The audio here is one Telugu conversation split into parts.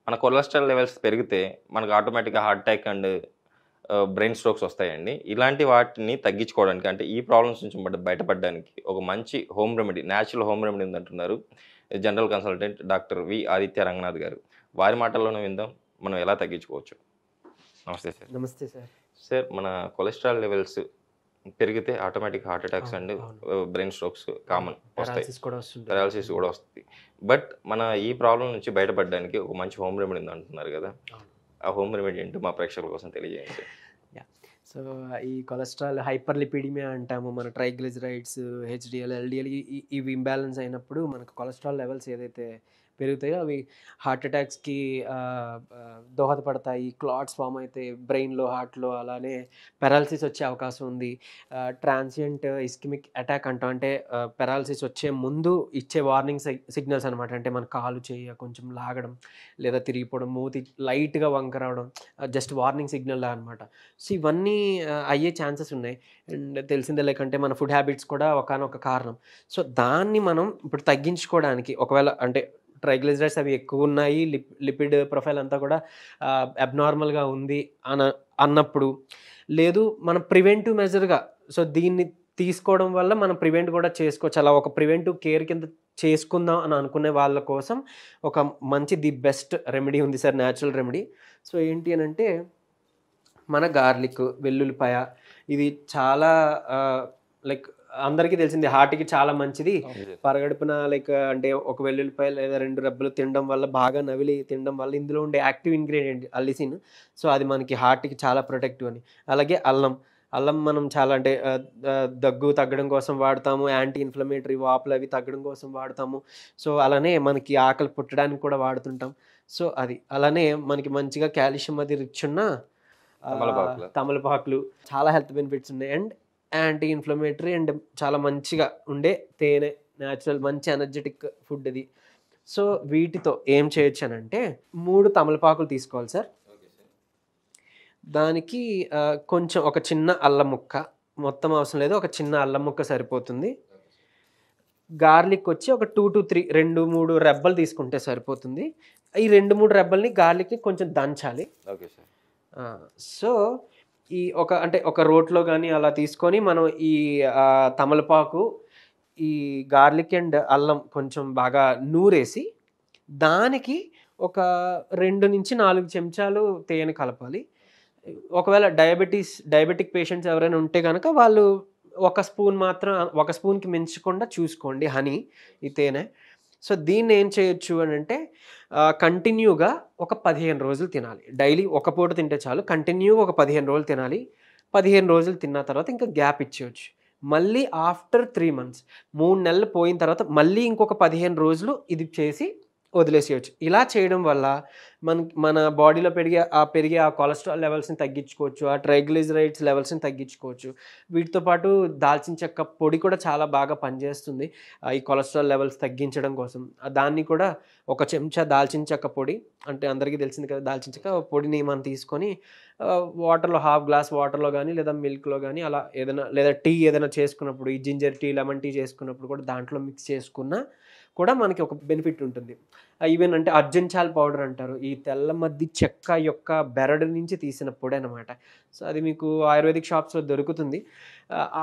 మన కొలెస్ట్రాల్ లెవెల్స్ పెరిగితే మనకు ఆటోమేటిక్‌గా heart attack and brain strokes వస్తాయండి. ఇలాంటి వాటిని తగ్గించుకోవడానికి అంటే ఈ ప్రాబ్లమ్స్ నుంచి బయటపడడానికి ఒక మంచి home remedy, natural home remedy ఉందంటున్నారు. General consultant doctor V. Aditya Ranganath garu. వారి మాటల్లోనే విందాం. మనం ఎలా తగ్గించుకోవచ్చు. నమస్తే సార్. నమస్తే సార్. సార్ మన కొలెస్ట్రాల్ లెవెల్స్ పెరిగితే ఆటోమేటిక్ హార్ట్ అటాక్స్ అవును. అండ్ అవును. బ్రెయిన్ స్ట్రోక్స్ కామన్ వస్తాయి. పారాలిసిస్ కూడా వస్తుంటుంది. పారాలిసిస్ కూడా వస్తుంది. బట్ మన ఈ ప్రాబ్లమ్ నుంచి బయటపడడానికి ఒక మంచి హోమ్ రెమెడీ ఉంది అంటున్నారు కదా! అవును. ఆ హోమ్ రెమెడీ ఏంటో మా ప్రేక్షకుల కోసం తెలియజేయండి. యాహ్! సో, ఈ కొలెస్ట్రాల్ హైపర్ లిపిడిమియా అంటాము. మన ట్రైగ్లిజరైడ్స్, హెచ్‌డీఎల్, ఎల్‌డీఎల్ ఇవి ఇంబాలెన్స్ అయినప్పుడు మనకు కొలెస్ట్రాల్ లెవెల్స్ ఏదైతే పెరుగుతాయో అవి హార్ట్ అటాక్స్‌కి దోహదపడతాయి. క్లాట్స్ ఫార్మ్ అయితాయి బ్రెయిన్‌లో, హార్ట్‌లో. అలానే పారాలిసిస్ వచ్చే అవకాశం ఉంది. ట్రాన్సియంట్ ఇస్కెమిక్ అటాక్ అంటాం. అంటే పారాలిసిస్ వచ్చే ముందు ఇచ్చే వార్నింగ్ సిగ్నల్స్ అనమాట. అంటే మన కాలు, చెయ్యి కొంచెం లాగడం, లేదా తిరిగిపోవడం, మూతి లైట్‌గా వంక రావడం, జస్ట్ వార్నింగ్ సిగ్నల్‌లా అనమాట. సో, ఇవన్నీ అయ్యే ఛాన్సెస్ ఉన్నాయి. అండ్ తెలిసిందే లేకంటే మన ఫుడ్ హ్యాబిట్స్ కూడా ఒకానొక కారణం. సో, దాన్ని మనం ఇప్పుడు తగ్గించుకోవడానికి ఒకవేళ అంటే ట్రైగ్లిజరైడ్స్ అవి ఎక్కువున్నాయి. లిపిడ్ ప్రొఫైల్ అంతా కూడా అబ్నార్మల్‌గా ఉంది అన్నప్పుడు, లేదు మనం ప్రివెంటివ్ మెజర్‌గా సో, దీన్ని తీసుకోవడం వల్ల మనం ప్రివెంట్ కూడా చేసుకోవచ్చు. అలా ఒక ప్రివెంటివ్ కేర్ కింద చేసుకుందాం అని అనుకునే వాళ్ళ కోసం ఒక మంచి ది బెస్ట్ రెమెడీ ఉంది సార్. Natural remedy. సో, ఏంటి అనంటే మన గార్లిక్, వెల్లుల్లిపాయ ఇది చాలా లైక్ అందరికీ తెలిసిందే హార్ట్‌కి చాలా మంచిది. పరగడుపున లైక్ అంటే ఒక వెల్లుల్లిపాయ లేదా 2 రెబ్బలు తినడం వల్ల బాగా నమిలి తినడం వల్ల ఇందులో ఉండే యాక్టివ్ ఇంగ్రీడియంట్ అల్లిసిన్. సో, అది మనకి హార్ట్‌కి చాలా ప్రొటెక్టివ్ అని. అలాగే అల్లం. అల్లం మనం చాలా అంటే దగ్గు తగ్గడం కోసం వాడతాము. యాంటీ ఇన్‌ఫ్లమేటరీ వాపులు అవి తగ్గడం కోసం వాడతాము. సో, అలానే మనకి ఆకలి పుట్టడానికి కూడా వాడుతుంటాం. సో, అది. అలానే మనకి మంచిగా కాల్షియం అది రిచ్ ఉన్న తమలపాకులు. తమలపాకులు చాలా హెల్త్ బెనిఫిట్స్ ఉన్నాయి. అండ్ యాంటీ ఇన్‌ఫ్లమేటరీ అండ్ చాలా మంచిగా ఉండే తేనె, నేచురల్ మంచి ఎనర్జెటిక్ ఫుడ్ ఇది. సో, వీటితో ఏం చేయొచ్చనంటే 3 తమలపాకులు తీసుకోవాలి సార్. దానికి కొంచెం ఒక చిన్న అల్లం ముక్క, మొత్తం అవసరం లేదు. ఒక చిన్న అల్లం ముక్క సరిపోతుంది. గార్లిక్ వచ్చి ఒక 2, 3 రెబ్బలు తీసుకుంటే సరిపోతుంది. ఈ 2, 3 రెబ్బల్ని గార్లిక్‌ని కొంచెం దంచాలి. Okay sir. సో, ఈ ఒక రోట్లో గానీ అలా తీసుకొని మనం ఈ తమలపాకు, ఈ గార్లిక్ అండ్ అల్లం కొంచెం బాగా నూరేసి, దానికి ఒక 2-4 చెంచాలు తేనె కలపాలి. ఒకవేళ డయాబెటిక్ పేషెంట్స్ ఎవరైనా ఉంటే గనక వాళ్ళు ఒక స్పూన్ మాత్రం, ఒక స్పూన్‌కి మించకుండా చూసుకోండి హనీ, ఈ తేనె. సో, దీన్నేం చేయొచ్చు అనంటే కంటిన్యూగా ఒక 15 రోజులు తినాలి. డైలీ ఒక పూట తింటే చాలు. కంటిన్యూగా ఒక 15 రోజులు తినాలి. 15 రోజులు తిన్న తర్వాత ఇంకా గ్యాప్ ఇచ్చేయొచ్చు. మళ్ళీ ఆఫ్టర్ 3 మంత్స్ 3 నెలలు పోయిన తర్వాత మళ్ళీ ఇంకొక 15 రోజులు ఇది చేసి వదిలేసేయొచ్చు. ఇలా చేయడం వల్ల మన బాడీలో పెరిగే ఆ కొలెస్ట్రాల్ లెవెల్స్‌ని తగ్గించుకోవచ్చు. ఆ ట్రైగ్లిజరైడ్స్ లెవెల్స్‌ని తగ్గించుకోవచ్చు. వీటితో పాటు దాల్చిన చెక్క పొడి కూడా చాలా బాగా పనిచేస్తుంది. ఈ కొలెస్ట్రాల్ లెవెల్స్ తగ్గించడం కోసం. దాన్ని కూడా ఒక చెంచా దాల్చిన చెక్క పొడి, అంటే అందరికీ తెలిసింది కదా! దాల్చిన చెక్క పొడిని మనం తీసుకొని వాటర్‌లో హాఫ్ గ్లాస్ వాటర్‌లో గానీ, లేదా మిల్క్‌లో గానీ అలా ఏదైనా, లేదా టీ ఏదైనా చేసుకున్నప్పుడు, ఈ జింజర్ టీ, లెమన్ టీ చేసుకున్నప్పుడు కూడా దాంట్లో మిక్స్ చేసుకున్నా కూడా మనకి ఒక బెనిఫిట్ ఉంటుంది. ఈవెన్ అంటే అర్జున్ చాల్ పౌడర్ అంటారు. ఈ తెల్ల మద్ది చెక్క యొక్క బెరడు నుంచి తీసిన పొడనమాట. సో, అది మీకు ఆయుర్వేదిక్ షాప్స్‌లో దొరుకుతుంది.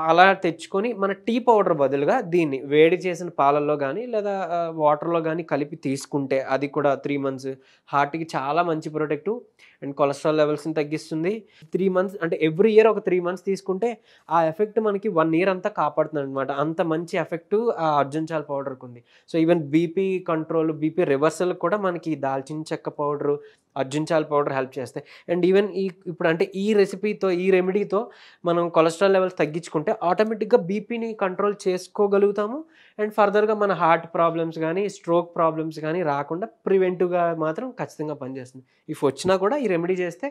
అలా తెచ్చుకొని మన టీ పౌడర్ బదులుగా దీన్ని వేడి చేసిన పాలల్లో గానీ, లేదా వాటర్‌లో గానీ కలిపి తీసుకుంటే అది కూడా 3 మంత్స్ హార్ట్‌కి చాలా మంచి ప్రొటెక్టివ్ అండ్ కొలెస్ట్రాల్ లెవెల్స్‌ని తగ్గిస్తుంది. 3 మంత్స్ అంటే ఎవ్రీ ఇయర్ ఒక 3 మంత్స్ తీసుకుంటే ఆ ఎఫెక్ట్ మనకి 1 ఇయర్ అంతా కాపాడుతుందనమాట. అంత మంచి ఎఫెక్టు ఆ అర్జున్ చాల్ పౌడర్‌కుంది. So, even BP control, BP రివర్సల్‌కి కూడా మనకి దాల్చిన చెక్క పౌడరు, అర్జున్ చాల్ పౌడర్ హెల్ప్ చేస్తాయి. అండ్ ఈవెన్ ఇప్పుడంటే ఈ రెసిపీతో, ఈ రెమెడీతో మనం కొలెస్ట్రాల్ లెవెల్స్ తగ్గించుకుంటే ఆటోమేటిక్‌గా బీపీని కంట్రోల్ చేసుకోగలుగుతాము. అండ్ ఫర్దర్‌గా మన హార్ట్ ప్రాబ్లమ్స్ గానీ, స్ట్రోక్ ప్రాబ్లమ్స్ గానీ రాకుండా ప్రివెంటివ్‌గా మాత్రం ఖచ్చితంగా పనిచేస్తుంది. ఇఫ్ వచ్చినా కూడా ఈ రెమెడీ చేస్తే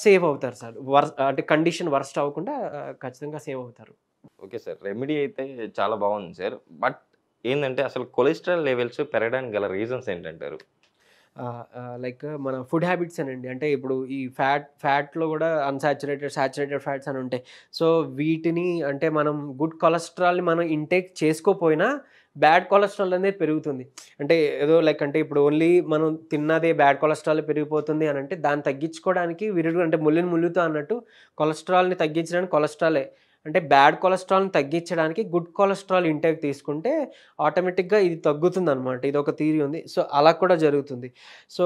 సేవ్ అవుతారు సార్. అంటే కండిషన్ వర్స్ట్ అవ్వకుండా ఖచ్చితంగా సేవ్ అవుతారు. Okay sir. రెమెడీ అయితే చాలా బాగుంది సార్. బట్ ఏందంటే అసలు కొలెస్ట్రాల్ లెవెల్స్ పెరగడానికి గల రీజన్స్ ఏంటంటారు? లైక్ మన ఫుడ్ హ్యాబిట్స్ అనండి. అంటే ఇప్పుడు ఈ ఫ్యాట్‌లో గూడా సాచురేటెడ్ ఫ్యాట్స్ అని ఉంటాయి. సో, వీటిని అంటే మనం గుడ్ కొలెస్ట్రాల్‌ని మనం ఇంటేక్ చేసుకోపోయినా బ్యాడ్ కొలెస్ట్రాల్ అనేది పెరుగుతుంది. అంటే ఏదో లైక్ అంటే ఇప్పుడు ఓన్లీ మనం తిన్నదే బ్యాడ్ కొలెస్ట్రాల్ పెరిగిపోతుంది అని అంటే దాన్ని తగ్గించుకోవడానికి విరుడు అంటే ముళ్ళుని ముళ్ళుతో అన్నట్టు కొలెస్ట్రాల్‌ని తగ్గించడానికి కొలెస్ట్రాలే అంటే బ్యాడ్ కొలెస్ట్రాల్‌ని తగ్గించడానికి గుడ్ కొలెస్ట్రాల్ ఇంటేక్ తీసుకుంటే ఆటోమేటిక్‌గా ఇది తగ్గుతుందనమాట. ఇదొక థియరీ ఉంది. సో, అలా కూడా జరుగుతుంది. సో,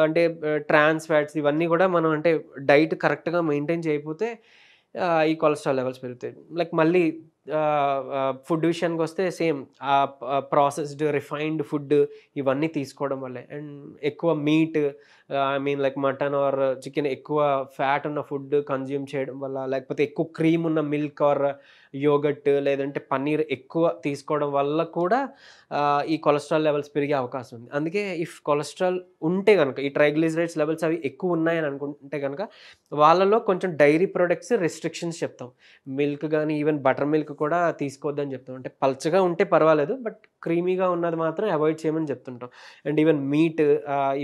అంటే ట్రాన్స్ ఫ్యాట్స్ ఇవన్నీ గూడా మనం అంటే డైట్ కరెక్ట్‌గా మెయింటైన్ చేయకపోతే ఈ కొలెస్ట్రాల్ లెవెల్స్ పెరుగుతాయి. లైక్ మళ్ళీ ఫుడ్ విషయానికొస్తే సేమ్ ప్రాసెస్డ్, రిఫైన్డ్ ఫుడ్ ఇవన్నీ తీసుకోవడం వల్లే. అండ్ ఎక్కువ meet I mean like mutton or chicken ఎక్కువ ఫ్యాట్ ఉన్న ఫుడ్ కన్జ్యూమ్ చేయడం వల్ల, లేకపోతే ఎక్కువ క్రీమ్ ఉన్న మిల్క్ ఆర్ యోగర్ట్ లేదంటే పన్నీర్ ఎక్కువ తీసుకోవడం వల్ల కూడా ఈ కొలెస్ట్రాల్ లెవెల్స్ పెరిగే అవకాశం ఉంది. అందుకే ఇఫ్ కొలెస్ట్రాల్ ఉంటే గనక ఈ ట్రైగ్లిజరైడ్స్ లెవెల్స్ అవి ఎక్కువ ఉన్నాయని అనుకుంటే గనక వాళ్ళలో కొంచెం డైరీ ప్రొడక్ట్స్ రెస్ట్రిక్షన్స్ చెప్తాం. మిల్క్ గానీ, ఈవెన్ బటర్ మిల్క్ కూడా తీసుకోవద్దని చెప్తాం. అంటే పల్చగా ఉంటే పర్వాలేదు. బట్ క్రీమీగా ఉన్నది మాత్రం అవాయిడ్ చేయమని చెప్తుంటాం. అండ్ ఈవెన్ మీట్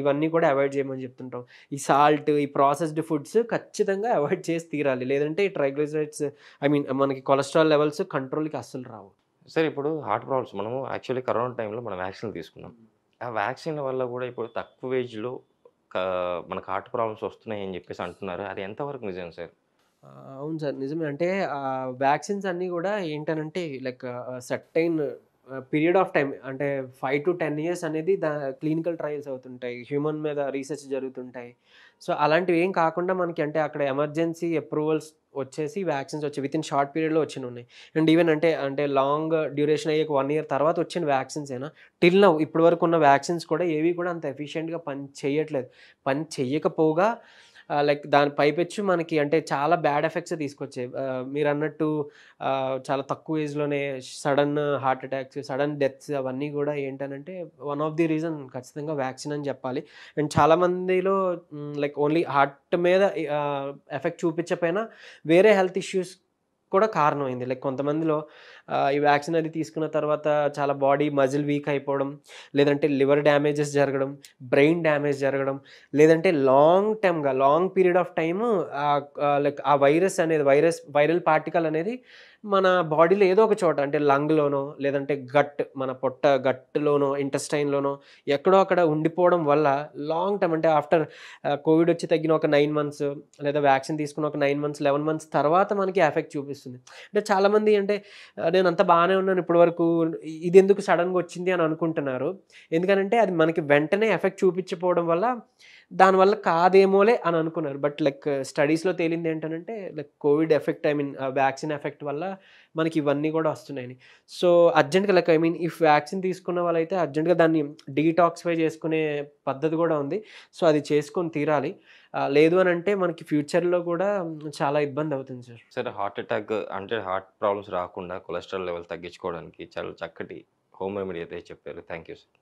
ఇవన్నీ కూడా అవాయిడ్ చేయమని చెప్తుంటాం. ఈ సాల్ట్, ఈ ప్రాసెస్డ్ ఫుడ్స్ ఖచ్చితంగా అవాయిడ్ చేసి తీరాలి. లేదంటే ఈ ట్రైగ్లిజరైడ్స్ ఐ మీన్ మనకి కొలెస్ట్రాల్ లెవెల్స్ కంట్రోల్‌కి అస్సలు రావు. సార్ ఇప్పుడు హార్ట్ ప్రాబ్లమ్స్ మనము యాక్చువల్లీ కరోనా టైంలో మనం వ్యాక్సిన్‌లు తీసుకున్నాం. ఆ వ్యాక్సిన్‌ల వల్ల గూడా ఇప్పుడు తక్కువ ఏజ్‌లో కా మనకు హార్ట్ ప్రాబ్లమ్స్ వస్తున్నాయని జెప్పేసి అంటున్నారు. అది ఎంతవరకు నిజం సార్? అవును సార్. నిజమే. అంటే వ్యాక్సిన్స్ అన్నీ గూడా ఏంటనంటే like certain period of time అంటే 5-10 ఇయర్స్ అనేది క్లినికల్ ట్రయల్స్ అవుతుంటాయి. హ్యూమన్ మీద రీసెర్చ్ జరుగుతుంటాయి. సో, అలాంటివి ఏం కాకుండా మనకి అంటే అక్కడ ఎమర్జెన్సీ అప్రూవల్స్ వచ్చేసి వ్యాక్సిన్స్ వచ్చాయి. వితిన్ షార్ట్ పీరియడ్‌లో వచ్చినున్నాయి. అండ్ ఈవెన్ అంటే లాంగ్ డ్యూరేషన్ అయ్యాక 1 ఇయర్ తర్వాత వచ్చిన వ్యాక్సిన్సేనా టిల్ నౌ ఇప్పటి వరకు ఉన్న వ్యాక్సిన్స్ కూడా ఏవి కూడా అంత ఎఫిషియెంట్‌గా పని చేయట్లేదు. పని చెయ్యకపోగా లైక్ దాని పైపెచ్చు మనకి అంటే చాలా బ్యాడ్ ఎఫెక్ట్సే తీసుకొచ్చాయి. మీరన్నట్టు చాలా తక్కువ ఏజ్‌లోనే sudden heart attacks, sudden deaths అవన్నీ గూడా ఏంటనంటే వన్ ఆఫ్ ది రీజన్ ఖచ్చితంగా వ్యాక్సిన్ అని జెప్పాలి. అండ్ చాలా మందిలో లైక్ ఓన్లీ హార్ట్ మీద ఎఫెక్ట్ చూపించకపోయినా వేరే హెల్త్ ఇష్యూస్ కూడా కారణమైంది. లైక్ కొంతమందిలో ఈ వ్యాక్సిన్ అది తీసుకున్న తర్వాత చాలా బాడీ మజిల్ వీక్ అయిపోవడం, లేదంటే లివర్ డ్యామేజెస్ జరగడం, బ్రెయిన్ డ్యామేజ్ జరగడం, లేదంటే long period of time like ఆ వైరస్ అనేది వైరల్ పార్టికల్ అనేది మన బాడీలో ఏదో ఒక చోట అంటే లంగ్‌లోనో, లేదంటే మన గట్‌లోనో, ఇంటెస్టైన్‌లోనో ఎక్కడో అక్కడ ఉండిపోవడం వల్ల లాంగ్ టర్మ్ అంటే ఆఫ్టర్ కోవిడ్ వచ్చి తగ్గిన ఒక 9 మంత్స్ లేదా వ్యాక్సిన్ తీసుకున్న ఒక 9 మంత్స్, 11 మంత్స్ తర్వాత మనకి ఎఫెక్ట్ చూపిస్తుంది. అంటే చాలామంది అంటే నేనంతా బానే ఉన్నాను ఇప్పటి వరకు ఇదెందుకు సడెన్‌గా వచ్చింది అని అనుకుంటున్నారు. ఎందుకనంటే అది మనకి వెంటనే ఎఫెక్ట్ చూపించకపోవడం వల్ల దానివల్ల కాదేమోలే అని అనుకున్నారు. బట్ లైక్ స్టడీస్‌లో తేలిందేంటనంటే like Covid effect I mean vaccine effect వల్ల మనకి ఇవన్నీ గూడా వస్తున్నాయని. సో, అర్జెంట్‌గా like I mean if vaccine తీసుకున్న వాళ్ళైతే అర్జెంట్‌గా దాన్ని డీటాక్సిఫై చేసుకునే పద్ధతి గూడా ఉంది. సో, అది చేసుకొని తీరాలి. లేదు అనంటే మనకి ఫ్యూచర్‌లో గూడా చాలా ఇబ్బందవుతుంది సార్. సార్ హార్ట్ అటాక్ అంటే హార్ట్ ప్రాబ్లమ్స్ రాకుండా కొలెస్ట్రాల్ లెవెల్ తగ్గించుకోవడానికి చాలా చక్కటి హోమ్ రెమెడీ అయితే చెప్పారు. Thank you sir.